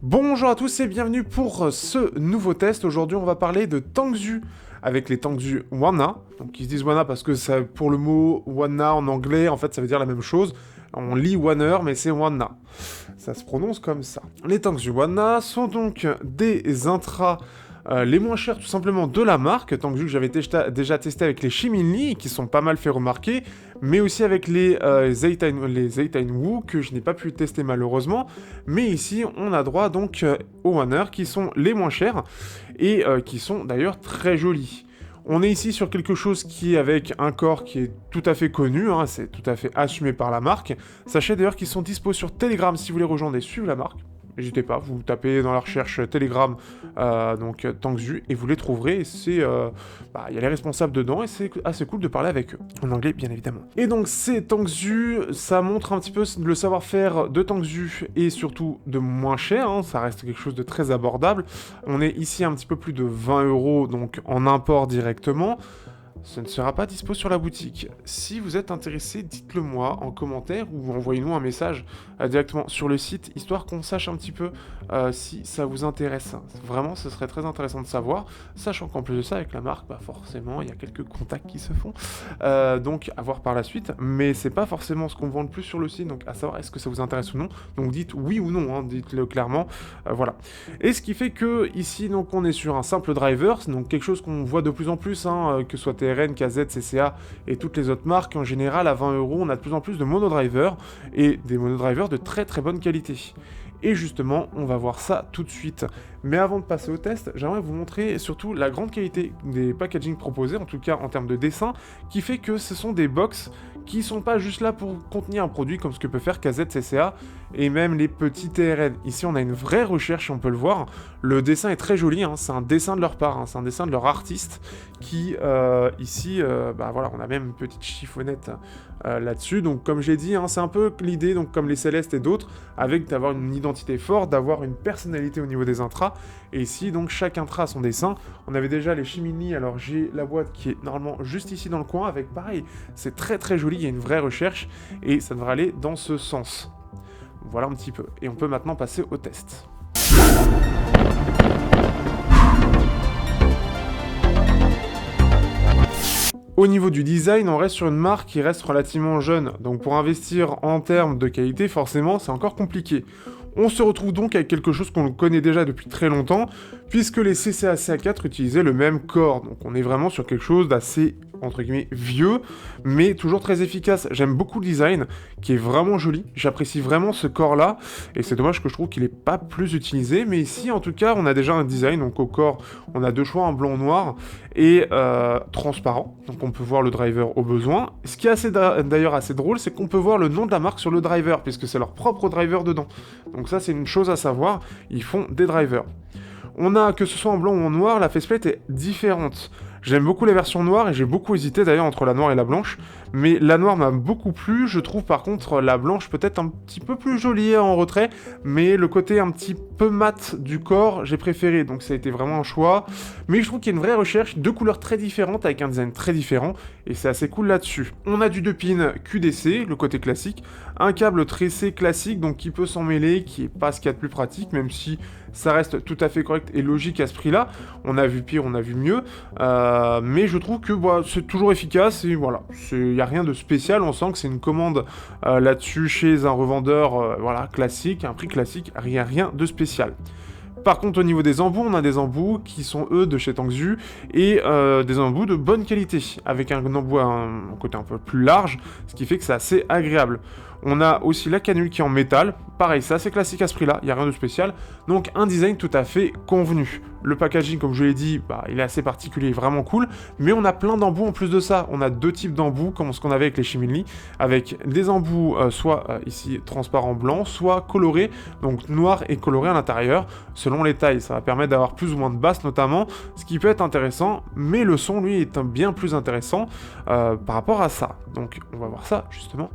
Bonjour à tous et bienvenue pour ce nouveau test. Aujourd'hui, on va parler de Tangzu avec les Tangzu Wanna. Donc, ils se disent Wanna parce que ça, pour le mot Wanna en anglais, en fait, ça veut dire la même chose. On lit Wanner, mais c'est Wanna. Ça se prononce comme ça. Les Tangzu Wanna sont donc des intras les moins chers tout simplement de la marque, Tangzu que j'avais déjà testé avec les Shiminli, qui sont pas mal fait remarquer, mais aussi avec les Zeitain Wu, que je n'ai pas pu tester malheureusement, mais ici on a droit donc aux Wanner, qui sont les moins chers, et qui sont d'ailleurs très jolis. On est ici sur quelque chose qui est avec un corps qui est tout à fait connu, hein, c'est tout à fait assumé par la marque. Sachez d'ailleurs qu'ils sont dispo sur Telegram si vous voulez rejoindre et suivre la marque. N'hésitez pas, vous tapez dans la recherche Telegram donc Tangzu et vous les trouverez. Et c'est, y a les responsables dedans et c'est assez cool de parler avec eux en anglais bien évidemment. Et donc c'est Tangzu, ça montre un petit peu le savoir-faire de Tangzu et surtout de moins cher. Hein, ça reste quelque chose de très abordable. On est ici un petit peu plus de 20 € donc en import directement. Ce ne sera pas dispo sur la boutique. Si vous êtes intéressé, dites-le moi en commentaire ou envoyez-nous un message directement sur le site, histoire qu'on sache un petit peu si ça vous intéresse. Vraiment, ce serait très intéressant de savoir, sachant qu'en plus de ça, avec la marque, forcément, il y a quelques contacts qui se font, donc à voir par la suite, mais c'est pas forcément ce qu'on vend le plus sur le site, donc à savoir est-ce que ça vous intéresse ou non, donc dites oui ou non, hein, dites-le clairement, voilà. Et ce qui fait que ici, donc, on est sur un simple driver, donc quelque chose qu'on voit de plus en plus, hein, que ce soit TRN, KZ, CCA et toutes les autres marques, en général, à 20 €, on a de plus en plus de monodrivers, et des monodrivers de très très bonne qualité. Et justement, on va voir ça tout de suite. Mais avant de passer au test, j'aimerais vous montrer surtout la grande qualité des packaging proposés, en tout cas en termes de dessin, qui fait que ce sont des box qui sont pas juste là pour contenir un produit comme ce que peut faire KZ, CCA et même les petits TRN. Ici, on a une vraie recherche, on peut le voir. Le dessin est très joli, hein, c'est un dessin de leur part, hein, c'est un dessin de leur artiste qui, ici, voilà, on a même une petite chiffonnette là-dessus. Donc, comme j'ai dit, hein, c'est un peu l'idée, donc comme les Célestes et d'autres, avec d'avoir une identité forte, d'avoir une personnalité au niveau des intras. Et ici, donc, chaque intra a son dessin. On avait déjà les Shimini, alors j'ai la boîte qui est normalement juste ici dans le coin, avec pareil, c'est très très joli, il y a une vraie recherche, et ça devrait aller dans ce sens. Voilà un petit peu. Et on peut maintenant passer au test. Au niveau du design, on reste sur une marque qui reste relativement jeune, donc pour investir en termes de qualité, forcément, c'est encore compliqué. On se retrouve donc avec quelque chose qu'on connaît déjà depuis très longtemps, puisque les CCA CA4 utilisaient le même corps, donc on est vraiment sur quelque chose d'assez, entre guillemets, vieux, mais toujours très efficace. J'aime beaucoup le design, qui est vraiment joli, j'apprécie vraiment ce corps-là, et c'est dommage que je trouve qu'il n'est pas plus utilisé, mais ici, en tout cas, on a déjà un design, donc au corps, on a deux choix, un blanc-noir, et transparent, donc on peut voir le driver au besoin. Ce qui est d'ailleurs assez drôle, c'est qu'on peut voir le nom de la marque sur le driver, puisque c'est leur propre driver dedans. Donc ça, c'est une chose à savoir, ils font des drivers. On a, que ce soit en blanc ou en noir, la faceplate est différente. J'aime beaucoup les versions noires et j'ai beaucoup hésité d'ailleurs entre la noire et la blanche, mais la noire m'a beaucoup plu, je trouve par contre la blanche peut-être un petit peu plus jolie en retrait, mais le côté un petit peu mat du corps, j'ai préféré, donc ça a été vraiment un choix, mais je trouve qu'il y a une vraie recherche, deux couleurs très différentes avec un design très différent, et c'est assez cool là-dessus. On a du 2 pins QDC, le côté classique, un câble tressé classique, donc qui peut s'en mêler, qui est pas ce qu'il y a de plus pratique, même si ça reste tout à fait correct et logique à ce prix-là, on a vu pire, on a vu mieux, mais je trouve que c'est toujours efficace et voilà, il n'y a rien de spécial, on sent que c'est une commande là-dessus chez un revendeur classique, un prix classique, rien de spécial. Par contre, au niveau des embouts, on a des embouts qui sont eux de chez Tangzu et des embouts de bonne qualité, avec un embout à un côté un peu plus large, ce qui fait que c'est assez agréable. On a aussi la canule qui est en métal, pareil, c'est assez classique à ce prix-là, il n'y a rien de spécial, donc un design tout à fait convenu. Le packaging, comme je l'ai dit, il est assez particulier, vraiment cool, mais on a plein d'embouts en plus de ça. On a deux types d'embouts, comme ce qu'on avait avec les Shiminli, avec des embouts soit ici transparent blanc, soit colorés, donc noir et coloré à l'intérieur, selon les tailles. Ça va permettre d'avoir plus ou moins de basse notamment, ce qui peut être intéressant, mais le son, lui, est bien plus intéressant par rapport à ça. Donc on va voir ça, justement.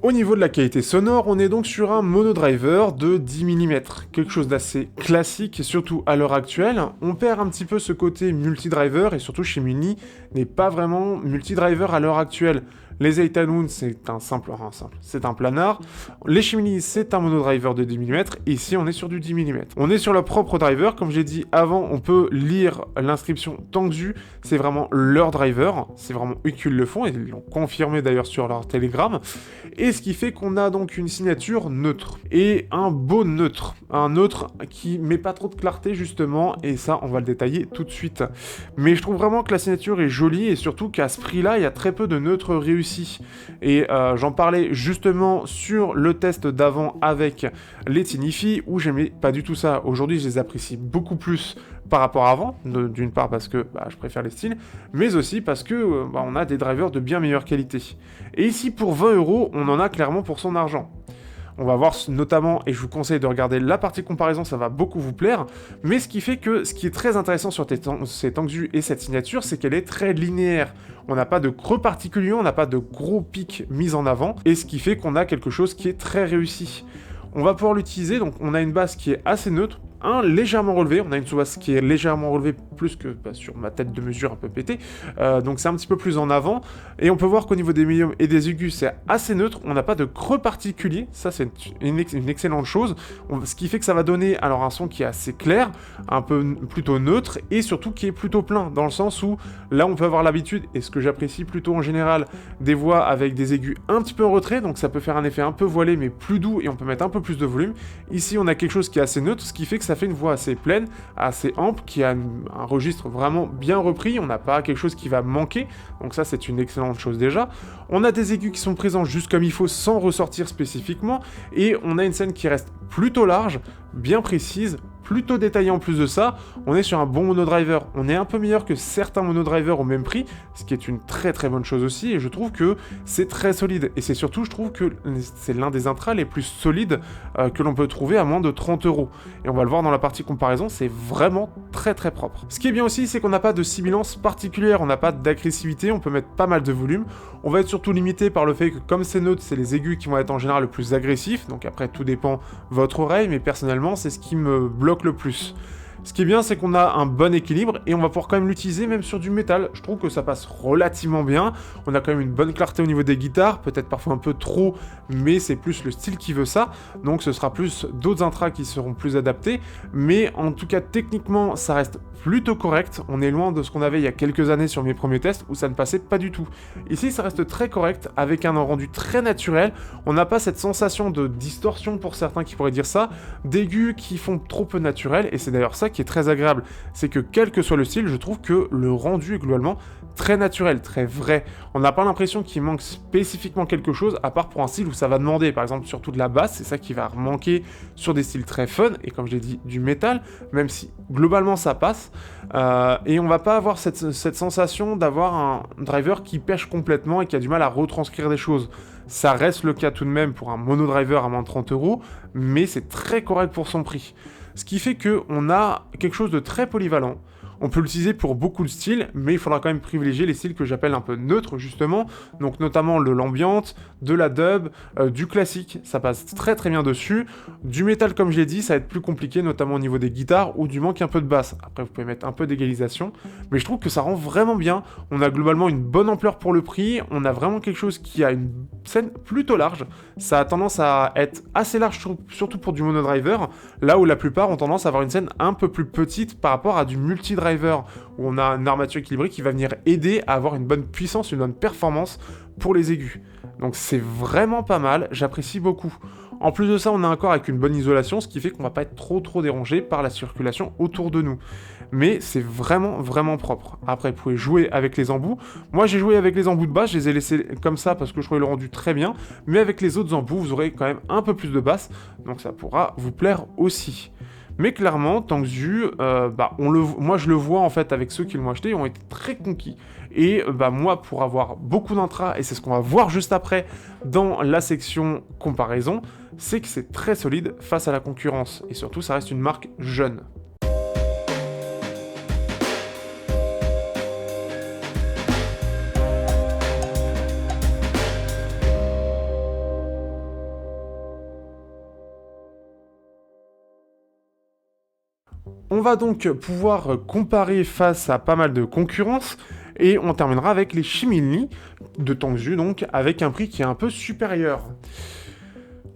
Au niveau de la qualité sonore, on est donc sur un monodriver de 10 mm, quelque chose d'assez classique, et surtout à l'heure actuelle. On perd un petit peu ce côté multidriver, et surtout chez Mini n'est pas vraiment multidriver à l'heure actuelle. Les Eithanoon, c'est c'est un planard. Les Shimini, c'est un monodriver de 10 mm. Ici, on est sur du 10 mm. On est sur leur propre driver. Comme j'ai dit avant, on peut lire l'inscription Tangzu. C'est vraiment leur driver. C'est vraiment eux qui le font. Et ils l'ont confirmé d'ailleurs sur leur Telegram. Et ce qui fait qu'on a donc une signature neutre. Et un beau neutre. Un neutre qui met pas trop de clarté, justement. Et ça, on va le détailler tout de suite. Mais je trouve vraiment que la signature est jolie. Et surtout qu'à ce prix-là, il y a très peu de neutres réussis. Et j'en parlais justement sur le test d'avant avec les Tinifi où j'aimais pas du tout ça. Aujourd'hui, je les apprécie beaucoup plus par rapport à avant, d'une part parce que je préfère les styles, mais aussi parce que on a des drivers de bien meilleure qualité. Et ici, pour 20€, on en a clairement pour son argent. On va voir notamment, et je vous conseille de regarder la partie comparaison, ça va beaucoup vous plaire, mais ce qui fait que ce qui est très intéressant sur ces Tangzu et cette signature, c'est qu'elle est très linéaire. On n'a pas de creux particuliers, on n'a pas de gros pics mis en avant, et ce qui fait qu'on a quelque chose qui est très réussi. On va pouvoir l'utiliser, donc on a une basse qui est assez neutre, légèrement relevé, on a une sous-basse qui est légèrement relevée plus que sur ma tête de mesure un peu pétée, donc c'est un petit peu plus en avant, et on peut voir qu'au niveau des médiums et des aigus c'est assez neutre, on n'a pas de creux particulier, ça c'est une excellente chose, ce qui fait que ça va donner alors un son qui est assez clair, un peu plutôt neutre, et surtout qui est plutôt plein, dans le sens où là on peut avoir l'habitude, et ce que j'apprécie plutôt en général, des voix avec des aigus un petit peu en retrait, donc ça peut faire un effet un peu voilé mais plus doux, et on peut mettre un peu plus de volume. Ici on a quelque chose qui est assez neutre, ce qui fait que ça fait une voix assez pleine, assez ample, qui a un registre vraiment bien repris, on n'a pas quelque chose qui va manquer, donc ça c'est une excellente chose déjà. On a des aigus qui sont présents juste comme il faut sans ressortir spécifiquement, et on a une scène qui reste plutôt large, bien précise, plutôt détaillée en plus de ça. On est sur un bon monodriver, on est un peu meilleur que certains monodrivers au même prix, ce qui est une très très bonne chose aussi, et je trouve que c'est très solide, et c'est surtout, je trouve que c'est l'un des intras les plus solides que l'on peut trouver à moins de 30€, et on va le voir dans la partie comparaison, c'est vraiment très très propre. Ce qui est bien aussi, c'est qu'on n'a pas de sibilance particulière, on n'a pas d'agressivité, on peut mettre pas mal de volume, on va être surtout limité par le fait que comme c'est neutre, c'est les aigus qui vont être en général le plus agressifs, donc après tout dépend votre oreille, mais personnellement c'est ce qui me bloque le plus. Ce qui est bien, c'est qu'on a un bon équilibre et on va pouvoir quand même l'utiliser même sur du métal. Je trouve que ça passe relativement bien. On a quand même une bonne clarté au niveau des guitares, peut-être parfois un peu trop, mais c'est plus le style qui veut ça. Donc ce sera plus d'autres intras qui seront plus adaptés. Mais en tout cas, techniquement, ça reste plutôt correct. On est loin de ce qu'on avait il y a quelques années sur mes premiers tests où ça ne passait pas du tout. Ici, ça reste très correct avec un rendu très naturel. On n'a pas cette sensation de distorsion pour certains qui pourraient dire ça, d'aigus qui font trop peu naturel, et c'est d'ailleurs ça qui est très agréable, c'est que quel que soit le style, je trouve que le rendu est globalement très naturel, très vrai. On n'a pas l'impression qu'il manque spécifiquement quelque chose, à part pour un style où ça va demander, par exemple surtout de la basse, c'est ça qui va manquer sur des styles très fun, et comme je l'ai dit, du métal, même si globalement ça passe, et on va pas avoir cette sensation d'avoir un driver qui pêche complètement et qui a du mal à retranscrire des choses. Ça reste le cas tout de même pour un monodriver à moins de 30€, mais c'est très correct pour son prix. Ce qui fait qu'on a quelque chose de très polyvalent. On peut l'utiliser pour beaucoup de styles, mais il faudra quand même privilégier les styles que j'appelle un peu neutres, justement. Donc notamment de l'ambiante, de la dub, du classique, ça passe très très bien dessus. Du métal, comme je l'ai dit, ça va être plus compliqué, notamment au niveau des guitares, ou du manque un peu de basse. Après, vous pouvez mettre un peu d'égalisation, mais je trouve que ça rend vraiment bien. On a globalement une bonne ampleur pour le prix, on a vraiment quelque chose qui a une scène plutôt large. Ça a tendance à être assez large, surtout pour du monodriver, là où la plupart ont tendance à avoir une scène un peu plus petite par rapport à du multidriver, où on a une armature équilibrée qui va venir aider à avoir une bonne puissance, une bonne performance pour les aigus. Donc c'est vraiment pas mal, j'apprécie beaucoup. En plus de ça, on a un corps avec une bonne isolation, ce qui fait qu'on va pas être trop dérangé par la circulation autour de nous. Mais c'est vraiment propre. Après, vous pouvez jouer avec les embouts. Moi, j'ai joué avec les embouts de basse, je les ai laissés comme ça parce que je trouvais le rendu très bien. Mais avec les autres embouts, vous aurez quand même un peu plus de basse, donc ça pourra vous plaire aussi. Mais clairement, Tangzu, moi je le vois en fait avec ceux qui l'ont acheté, ont été très conquis. Et moi, pour avoir beaucoup d'intras, et c'est ce qu'on va voir juste après dans la section comparaison, c'est que c'est très solide face à la concurrence. Et surtout, ça reste une marque jeune. On va donc pouvoir comparer face à pas mal de concurrence, et on terminera avec les Shimili de Tongzhu, donc avec un prix qui est un peu supérieur.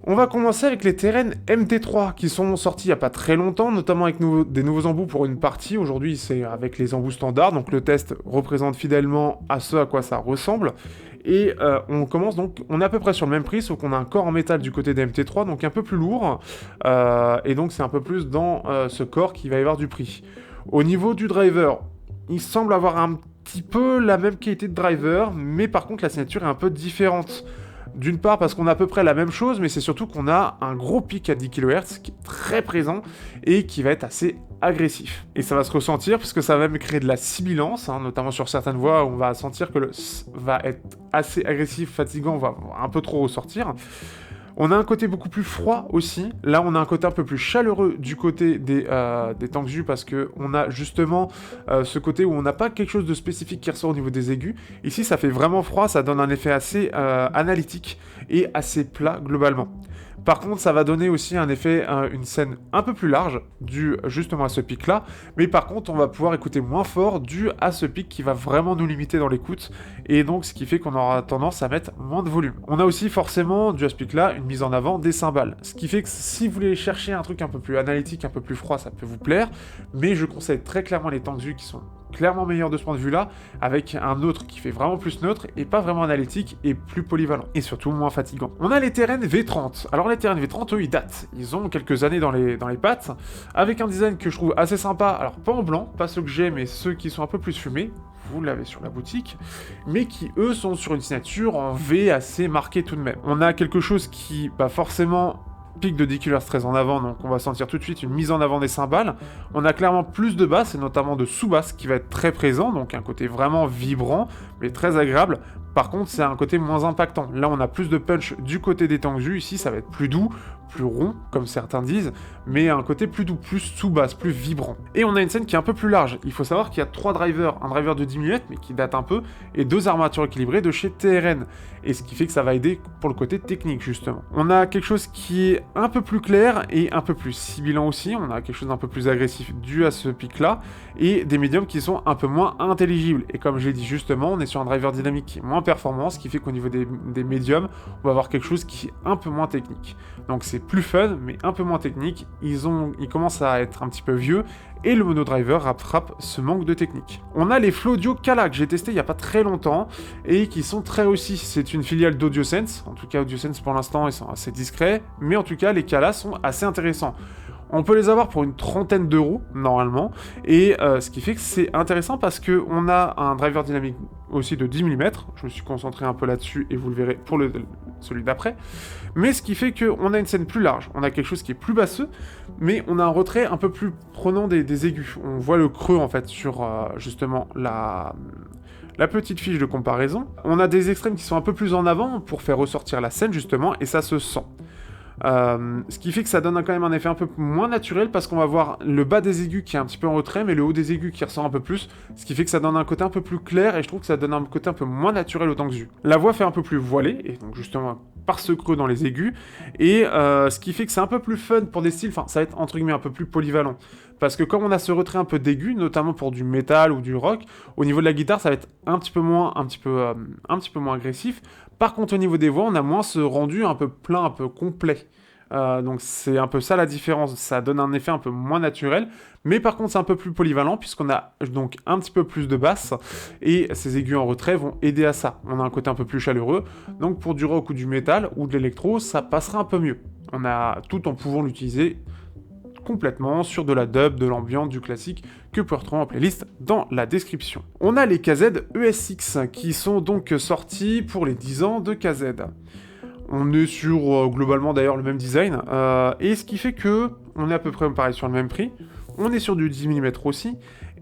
On va commencer avec les Teren MT3 qui sont sortis il n'y a pas très longtemps, notamment avec des nouveaux embouts pour une partie. Aujourd'hui, c'est avec les embouts standards, donc le test représente fidèlement à ce à quoi ça ressemble. Et on commence donc, on est à peu près sur le même prix, sauf qu'on a un corps en métal du côté des MT3, donc un peu plus lourd. Et donc c'est un peu plus dans ce corps qu'il va y avoir du prix. Au niveau du driver, il semble avoir un petit peu la même qualité de driver, mais par contre la signature est un peu différente. D'une part parce qu'on a à peu près la même chose, mais c'est surtout qu'on a un gros pic à 10 kHz qui est très présent et qui va être assez agressif. Et ça va se ressentir parce que ça va même créer de la sibilance, hein, notamment sur certaines voix où on va sentir que le S va être assez agressif, fatigant, on va un peu trop ressortir. On a un côté beaucoup plus froid aussi. Là, on a un côté un peu plus chaleureux du côté des Tangzu parce qu'on a justement ce côté où on n'a pas quelque chose de spécifique qui ressort au niveau des aigus. Ici, ça fait vraiment froid, ça donne un effet assez analytique et assez plat globalement. Par contre, ça va donner aussi un effet, une scène un peu plus large, dû justement à ce pic-là. Mais par contre, on va pouvoir écouter moins fort, dû à ce pic qui va vraiment nous limiter dans l'écoute. Et donc, ce qui fait qu'on aura tendance à mettre moins de volume. On a aussi forcément, dû à ce pic-là, une mise en avant des cymbales. Ce qui fait que si vous voulez chercher un truc un peu plus analytique, un peu plus froid, ça peut vous plaire. Mais je conseille très clairement les Tangzu qui sont clairement meilleur de ce point de vue-là, avec un autre qui fait vraiment plus neutre et pas vraiment analytique et plus polyvalent, et surtout moins fatigant. On a les Teren V30. Alors les Teren V30, eux, ils datent. Ils ont quelques années dans les pattes, avec un design que je trouve assez sympa, alors pas en blanc, pas ceux que j'ai, mais ceux qui sont un peu plus fumés, vous l'avez sur la boutique, mais qui, eux, sont sur une signature en V assez marquée tout de même. On a quelque chose qui, forcément, pic de 10 kHz très en avant, donc on va sentir tout de suite une mise en avant des cymbales. On a clairement plus de basses, et notamment de sous-basses, qui va être très présent, donc un côté vraiment vibrant, mais très agréable. Par contre, c'est un côté moins impactant. Là, on a plus de punch du côté des Tangzu, ici, ça va être plus doux, plus rond, comme certains disent, mais un côté plus doux, plus sous-basse, plus vibrant. Et on a une scène qui est un peu plus large. Il faut savoir qu'il y a 3 drivers, un driver de 10 mm, mais qui date un peu, et 2 armatures équilibrées de chez TRN. Et ce qui fait que ça va aider pour le côté technique, justement. On a quelque chose qui est un peu plus clair et un peu plus sibilant aussi. On a quelque chose d'un peu plus agressif dû à ce pic-là, et des médiums qui sont un peu moins intelligibles. Et comme je l'ai dit justement, on est sur un driver dynamique qui est moins performant, ce qui fait qu'au niveau des médiums, on va avoir quelque chose qui est un peu moins technique. Donc c'est plus fun, mais un peu moins technique. Ils commencent à être un petit peu vieux, et le monodriver rattrape ce manque de technique. On a les Flaudio Kala que j'ai testé il n'y a pas très longtemps, et qui sont très réussis. C'est une filiale d'AudioSense, en tout cas AudioSense pour l'instant ils sont assez discrets, mais en tout cas les Kala sont assez intéressants. On peut les avoir pour une trentaine d'euros, normalement, et ce qui fait que c'est intéressant parce qu'on a un driver dynamique aussi de 10 mm, je me suis concentré un peu là-dessus, et vous le verrez pour celui d'après, mais ce qui fait qu'on a une scène plus large, on a quelque chose qui est plus basseux, mais on a un retrait un peu plus prenant des aigus. On voit le creux, en fait, sur justement la petite fiche de comparaison. On a des extrêmes qui sont un peu plus en avant pour faire ressortir la scène, justement, et ça se sent. Ce qui fait que ça donne quand même un effet un peu moins naturel parce qu'on va voir le bas des aigus qui est un petit peu en retrait, mais le haut des aigus qui ressort un peu plus, ce qui fait que ça donne un côté un peu plus clair, et je trouve que ça donne un côté un peu moins naturel au Tangzu. La voix fait un peu plus voilée, et donc justement par ce creux dans les aigus, et ce qui fait que c'est un peu plus fun pour des styles, enfin ça va être entre guillemets un peu plus polyvalent. Parce que comme on a ce retrait un peu d'aigu, notamment pour du métal ou du rock, au niveau de la guitare, ça va être un petit peu moins agressif. Par contre, au niveau des voix, on a moins ce rendu un peu plein, un peu complet. Donc c'est un peu ça la différence, ça donne un effet un peu moins naturel, mais par contre c'est un peu plus polyvalent puisqu'on a donc un petit peu plus de basse, et ces aigus en retrait vont aider à ça. On a un côté un peu plus chaleureux, donc pour du rock ou du métal ou de l'électro, ça passera un peu mieux. On a tout en pouvant l'utiliser complètement sur de la dub, de l'ambiance, du classique, que vous pouvez retrouver en playlist dans la description. On a les KZ ESX qui sont donc sortis pour les 10 ans de KZ. On est sur globalement d'ailleurs le même design, et ce qui fait que on est à peu près pareil sur le même prix. On est sur du 10 mm aussi,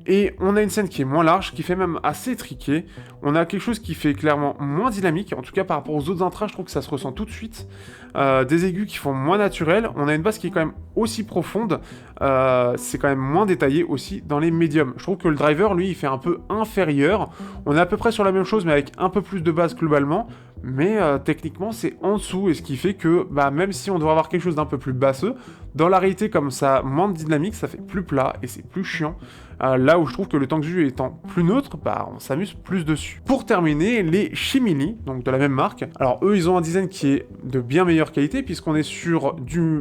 et on a une scène qui est moins large, qui fait même assez étriquée. On a quelque chose qui fait clairement moins dynamique, en tout cas par rapport aux autres intras, je trouve que ça se ressent tout de suite. Des aigus qui font moins naturel, on a une basse qui est quand même aussi profonde, c'est quand même moins détaillé aussi dans les médiums. Je trouve que le driver, lui, il fait un peu inférieur. On est à peu près sur la même chose, mais avec un peu plus de basse globalement. mais techniquement c'est en dessous, et ce qui fait que bah, même si on doit avoir quelque chose d'un peu plus basseux, dans la réalité comme ça moins de dynamique, ça fait plus plat et c'est plus chiant. Là où je trouve que le Tangsu étant plus neutre, bah on s'amuse plus dessus. Pour terminer, les Shimili, donc de la même marque, alors eux ils ont un design qui est de bien meilleure qualité puisqu'on est sur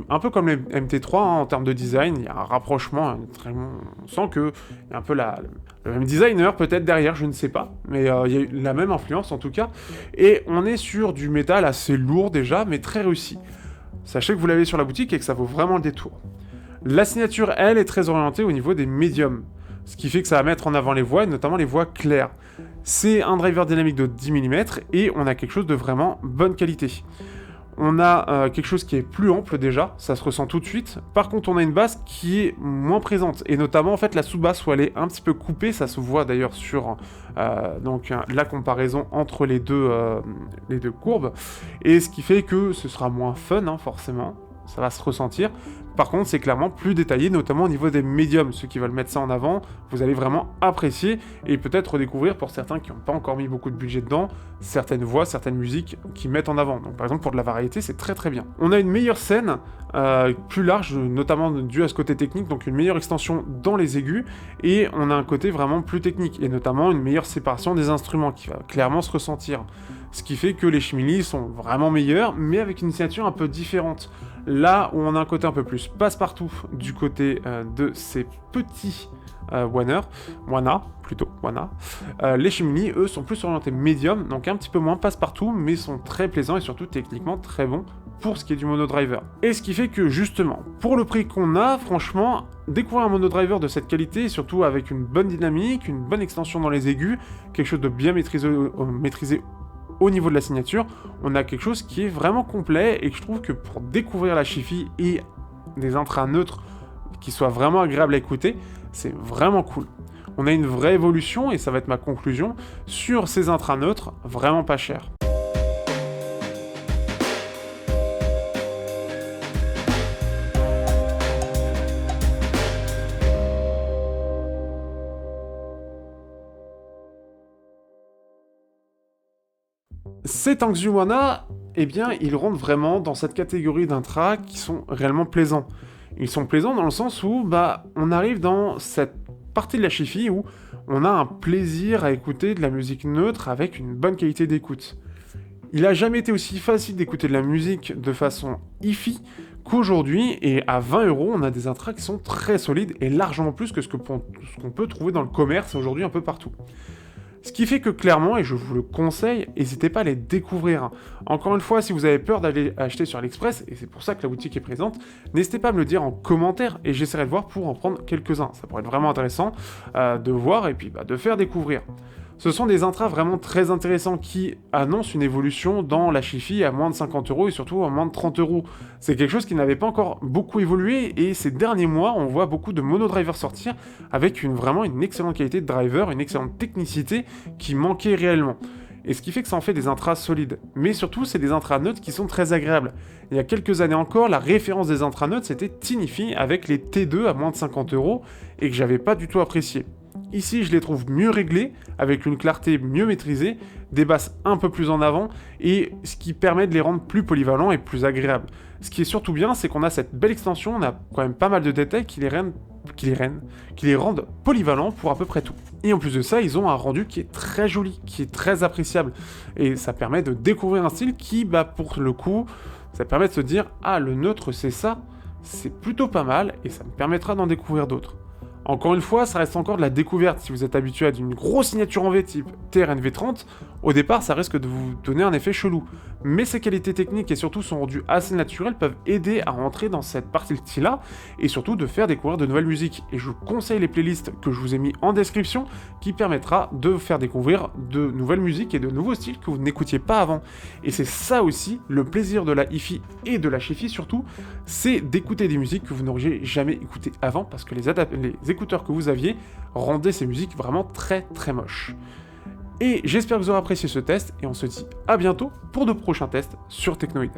un peu comme les MT3 hein, en termes de design, il y a un rapprochement, on sent que il y a un peu le même designer peut-être derrière, je ne sais pas, mais il y a eu la même influence en tout cas, et on est sur du métal assez lourd déjà, mais très réussi. Sachez que vous l'avez sur la boutique et que ça vaut vraiment le détour. La signature, elle, est très orientée au niveau des médiums, ce qui fait que ça va mettre en avant les voix, et notamment les voix claires. C'est un driver dynamique de 10 mm, et on a quelque chose de vraiment bonne qualité. On a quelque chose qui est plus ample déjà, ça se ressent tout de suite. Par contre, on a une basse qui est moins présente, et notamment en fait la sous-basse où elle est un petit peu coupée, ça se voit d'ailleurs sur la comparaison entre les deux courbes, et ce qui fait que ce sera moins fun hein, forcément. Ça va se ressentir. Par contre, c'est clairement plus détaillé, notamment au niveau des médiums. Ceux qui veulent mettre ça en avant, vous allez vraiment apprécier et peut-être redécouvrir pour certains qui n'ont pas encore mis beaucoup de budget dedans, certaines voix, certaines musiques qui mettent en avant. Donc par exemple, pour de la variété, c'est très très bien. On a une meilleure scène, plus large, notamment dû à ce côté technique, donc une meilleure extension dans les aigus, et on a un côté vraiment plus technique, et notamment une meilleure séparation des instruments qui va clairement se ressentir. Ce qui fait que les Shimili sont vraiment meilleurs, mais avec une signature un peu différente. Là où on a un côté un peu plus passe-partout du côté de ces petits Wana, les Shimili, eux, sont plus orientés médium, donc un petit peu moins passe-partout, mais sont très plaisants et surtout techniquement très bons pour ce qui est du monodriver. Et ce qui fait que justement, pour le prix qu'on a, franchement, découvrir un monodriver de cette qualité, et surtout avec une bonne dynamique, une bonne extension dans les aigus, quelque chose de bien maîtrisé au niveau de la signature, on a quelque chose qui est vraiment complet, et que je trouve que pour découvrir la Chi-Fi et des intras neutres qui soient vraiment agréables à écouter, c'est vraiment cool. On a une vraie évolution, et ça va être ma conclusion, sur ces intras neutres vraiment pas chers. Ces Tangsu Wana, eh bien, ils rentrent vraiment dans cette catégorie d'intras qui sont réellement plaisants. Ils sont plaisants dans le sens où, on arrive dans cette partie de la Chi-Fi où on a un plaisir à écouter de la musique neutre avec une bonne qualité d'écoute. Il n'a jamais été aussi facile d'écouter de la musique de façon hi-fi qu'aujourd'hui, et à 20 €, on a des intras qui sont très solides et largement plus que ce qu'on peut trouver dans le commerce aujourd'hui un peu partout. Ce qui fait que clairement, et je vous le conseille, n'hésitez pas à les découvrir. Encore une fois, si vous avez peur d'aller acheter sur AliExpress, et c'est pour ça que la boutique est présente, n'hésitez pas à me le dire en commentaire, et j'essaierai de voir pour en prendre quelques-uns. Ça pourrait être vraiment intéressant de voir et puis de faire découvrir. Ce sont des intras vraiment très intéressants qui annoncent une évolution dans la Chi-Fi à moins de 50 € et surtout à moins de 30 €. C'est quelque chose qui n'avait pas encore beaucoup évolué, et ces derniers mois, on voit beaucoup de monodrivers sortir avec vraiment une excellente qualité de driver, une excellente technicité qui manquait réellement. Et ce qui fait que ça en fait des intras solides. Mais surtout, c'est des intras neutres qui sont très agréables. Il y a quelques années encore, la référence des intras neutres, c'était Tinifi avec les T2 à moins de 50 € et que j'avais pas du tout apprécié. Ici, je les trouve mieux réglés, avec une clarté mieux maîtrisée, des basses un peu plus en avant, et ce qui permet de les rendre plus polyvalents et plus agréables. Ce qui est surtout bien, c'est qu'on a cette belle extension, on a quand même pas mal de détails qui les rendent polyvalents pour à peu près tout. Et en plus de ça, ils ont un rendu qui est très joli, qui est très appréciable, et ça permet de découvrir un style qui, pour le coup, ça permet de se dire « Ah, le neutre, c'est ça, c'est plutôt pas mal, et ça me permettra d'en découvrir d'autres ». Encore une fois, ça reste encore de la découverte. Si vous êtes habitué à d'une grosse signature en V type TRN V30, au départ, ça risque de vous donner un effet chelou. Mais ses qualités techniques et surtout son rendu assez naturel peuvent aider à rentrer dans cette partie-là et surtout de faire découvrir de nouvelles musiques. Et je vous conseille les playlists que je vous ai mis en description qui permettra de vous faire découvrir de nouvelles musiques et de nouveaux styles que vous n'écoutiez pas avant. Et c'est ça aussi le plaisir de la hi-fi et de la chi-fi surtout, c'est d'écouter des musiques que vous n'auriez jamais écoutées avant parce que les écouteurs que vous aviez rendaient ces musiques vraiment très très moches. Et j'espère que vous aurez apprécié ce test, et on se dit à bientôt pour de prochains tests sur Technoid.